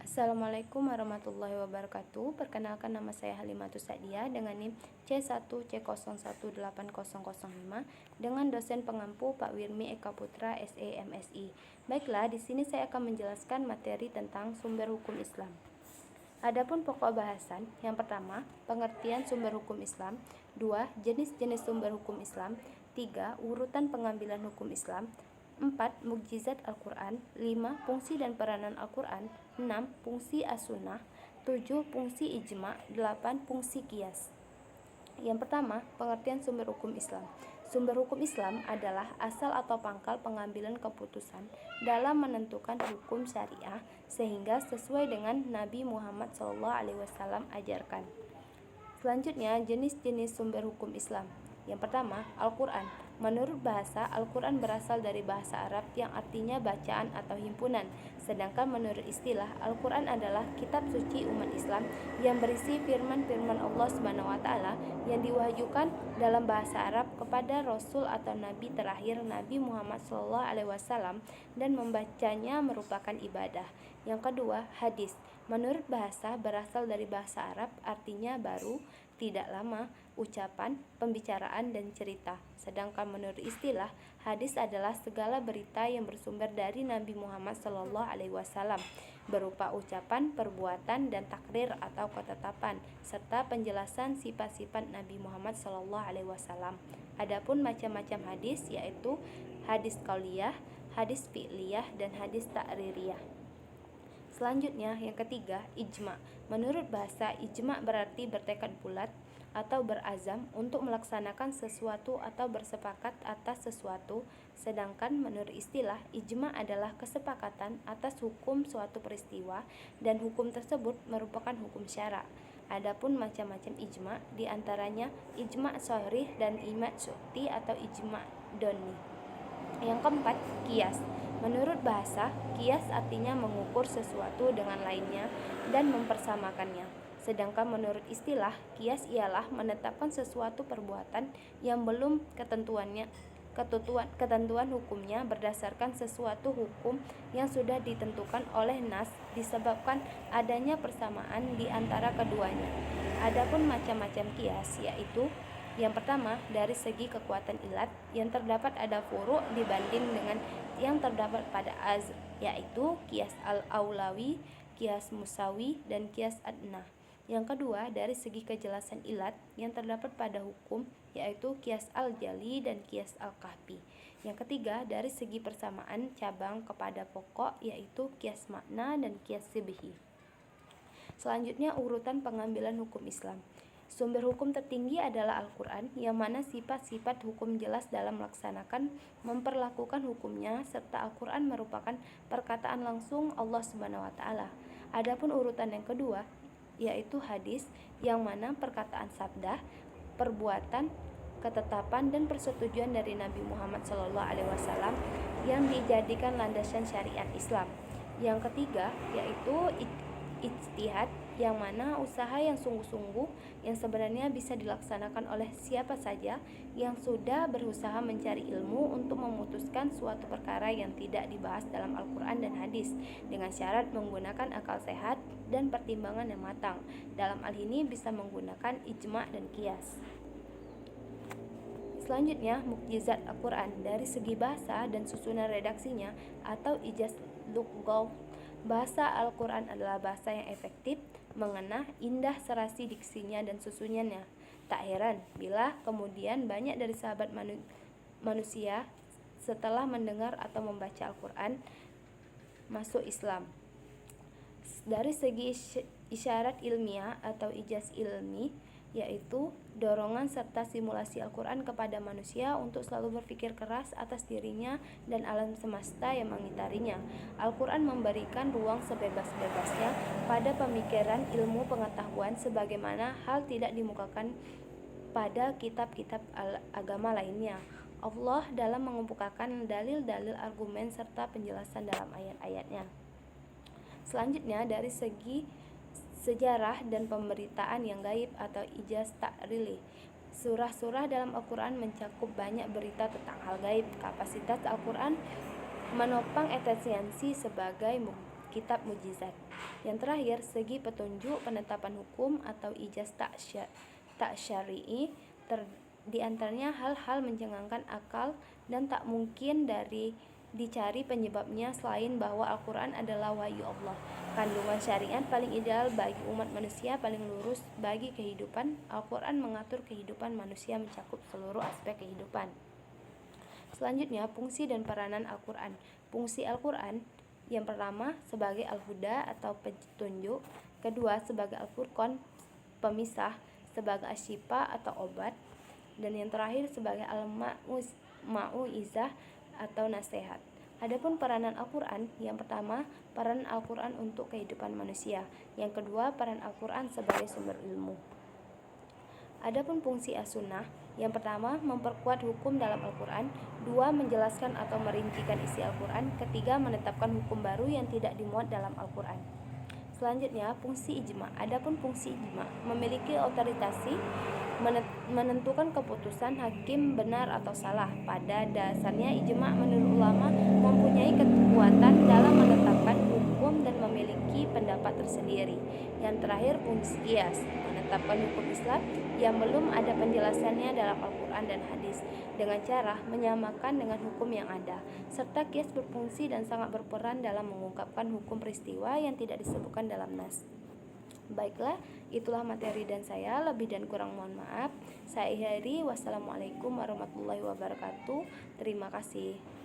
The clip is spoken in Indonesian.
Assalamualaikum warahmatullahi wabarakatuh. Perkenalkan, nama saya Halimatus Sa'diyah dengan NIM C1C018005 dengan dosen pengampu Pak Wirmi Eka Putra SE MSI. Baiklah, di sini saya akan menjelaskan materi tentang sumber hukum Islam. Adapun pokok bahasan, yang pertama, pengertian sumber hukum Islam. 2. Jenis-jenis sumber hukum Islam. 3. Urutan pengambilan hukum Islam. 4. Mukjizat Al-Quran. 5. Fungsi dan peranan Al-Quran. 6. Fungsi as-sunnah. 7. Fungsi ijma'. 8. Fungsi qiyas. Yang pertama, pengertian sumber hukum Islam. Sumber hukum Islam adalah asal atau pangkal pengambilan keputusan dalam menentukan hukum syariah sehingga sesuai dengan Nabi Muhammad SAW ajarkan. Selanjutnya, jenis-jenis sumber hukum Islam. Yang pertama, Al-Quran. Menurut bahasa, Al-Quran berasal dari bahasa Arab yang artinya bacaan atau himpunan. Sedangkan menurut istilah, Al-Quran adalah kitab suci umat Islam yang berisi firman-firman Allah SWT yang diwahyukan dalam bahasa Arab kepada Rasul atau Nabi terakhir Nabi Muhammad SAW dan membacanya merupakan ibadah. Yang kedua, hadis. Menurut bahasa, berasal dari bahasa Arab, artinya baru, tidak lama, ucapan, pembicaraan, dan cerita. Sedangkan menurut istilah, hadis adalah segala berita yang bersumber dari Nabi Muhammad SAW berupa ucapan, perbuatan, dan takrir atau ketetapan, serta penjelasan sifat-sifat Nabi Muhammad SAW. Adapun macam-macam hadis yaitu hadis qauliyah, hadis fi'liyah, dan hadis takririyah. Selanjutnya, yang ketiga, ijma'. Menurut bahasa, ijma' berarti bertekad bulat atau berazam untuk melaksanakan sesuatu atau bersepakat atas sesuatu. Sedangkan menurut istilah, ijma' adalah kesepakatan atas hukum suatu peristiwa dan hukum tersebut merupakan hukum syara'. Adapun macam-macam ijma', diantaranya ijma' sharih dan ijma' syu'ti atau ijma' donni. Yang keempat, qiyas. Menurut bahasa, qiyas artinya mengukur sesuatu dengan lainnya dan mempersamakannya. Sedangkan menurut istilah, qiyas ialah menetapkan sesuatu perbuatan yang belum ketentuan hukumnya berdasarkan sesuatu hukum yang sudah ditentukan oleh nas disebabkan adanya persamaan di antara keduanya. Adapun macam-macam qiyas yaitu yang pertama, dari segi kekuatan ilat yang terdapat ada furu' dibanding dengan yang terdapat pada azr, yaitu qiyas al-aulawi, qiyas musawi, dan qiyas adna. Yang kedua, dari segi kejelasan ilat yang terdapat pada hukum, yaitu qiyas al-jali dan qiyas al-kahfi. Yang ketiga, dari segi persamaan cabang kepada pokok, yaitu qiyas makna dan qiyas sibhi. Selanjutnya, urutan pengambilan hukum Islam. Sumber hukum tertinggi adalah Al-Quran, yang mana sifat-sifat hukum jelas dalam melaksanakan, memperlakukan hukumnya, serta Al-Quran merupakan perkataan langsung Allah SWT. Adapun urutan yang kedua, yaitu hadis, yang mana perkataan sabda, perbuatan, ketetapan, dan persetujuan dari Nabi Muhammad SAW yang dijadikan landasan syariat Islam. Yang ketiga, yaitu ijtihad, yang mana usaha yang sungguh-sungguh yang sebenarnya bisa dilaksanakan oleh siapa saja yang sudah berusaha mencari ilmu untuk memutuskan suatu perkara yang tidak dibahas dalam Al-Quran dan hadis dengan syarat menggunakan akal sehat dan pertimbangan yang matang. Dalam hal ini bisa menggunakan ijma' dan qiyas. Selanjutnya, mukjizat Al-Quran dari segi bahasa dan susunan redaksinya atau ijaz lughah. Bahasa Al-Quran adalah bahasa yang efektif, mengena, indah serasi diksinya dan susunannya. Tak heran bila kemudian banyak dari sahabat manusia setelah mendengar atau membaca Al-Quran masuk Islam. Dari segi isyarat ilmiah atau ijaz ilmi, yaitu dorongan serta simulasi Al-Quran kepada manusia untuk selalu berpikir keras atas dirinya dan alam semesta yang mengitarinya. Al-Quran memberikan ruang sebebas-bebasnya pada pemikiran ilmu pengetahuan sebagaimana hal tidak dimukakan pada kitab-kitab agama lainnya. Allah dalam mengemukakan dalil-dalil argumen serta penjelasan dalam ayat-ayatnya. Selanjutnya, dari segi sejarah dan pemberitaan yang gaib atau ijaz ta'rili. Surah-surah dalam Al-Quran mencakup banyak berita tentang hal gaib. Kapasitas Al-Quran menopang efisiensi sebagai kitab mujizat. Yang terakhir, segi petunjuk penetapan hukum atau ijaz tak syar'i, di antaranya hal-hal mencengangkan akal dan tak mungkin dicari penyebabnya selain bahwa Al-Quran adalah wahyu Allah. Kandungan syariat paling ideal bagi umat manusia, paling lurus bagi kehidupan. Al-Quran mengatur kehidupan manusia mencakup seluruh aspek kehidupan. Selanjutnya, fungsi dan peranan Al-Quran. Fungsi Al-Quran yang pertama sebagai Al-Huda atau petunjuk, kedua sebagai Al-Furqan pemisah, sebagai Asy-Syifa atau obat, dan yang terakhir sebagai Al-Mau'izah atau nasihat. Adapun peranan Al-Quran, yang pertama peran Al-Quran untuk kehidupan manusia, yang kedua peran Al-Quran sebagai sumber ilmu. Adapun fungsi as-sunnah, yang pertama memperkuat hukum dalam Al-Quran, dua menjelaskan atau merincikan isi Al-Quran, ketiga menetapkan hukum baru yang tidak dimuat dalam Al-Quran. Selanjutnya, fungsi ijma. Adapun fungsi ijma memiliki otoritasi menentukan keputusan hakim benar atau salah. Pada dasarnya ijma menurut ulama mempunyai kekuatan dalam menetapkan hukum dan memiliki pendapat tersendiri. Yang terakhir, fungsi qiyas menetapkan hukum Islam yang belum ada penjelasannya dalam Al-Quran dan hadis dengan cara menyamakan dengan hukum yang ada. Serta qiyas berfungsi dan sangat berperan dalam mengungkapkan hukum peristiwa yang tidak disebutkan dalam nas. Baiklah, itulah materi dan saya, lebih dan kurang mohon maaf. Saya akhiri, wassalamualaikum warahmatullahi wabarakatuh. Terima kasih.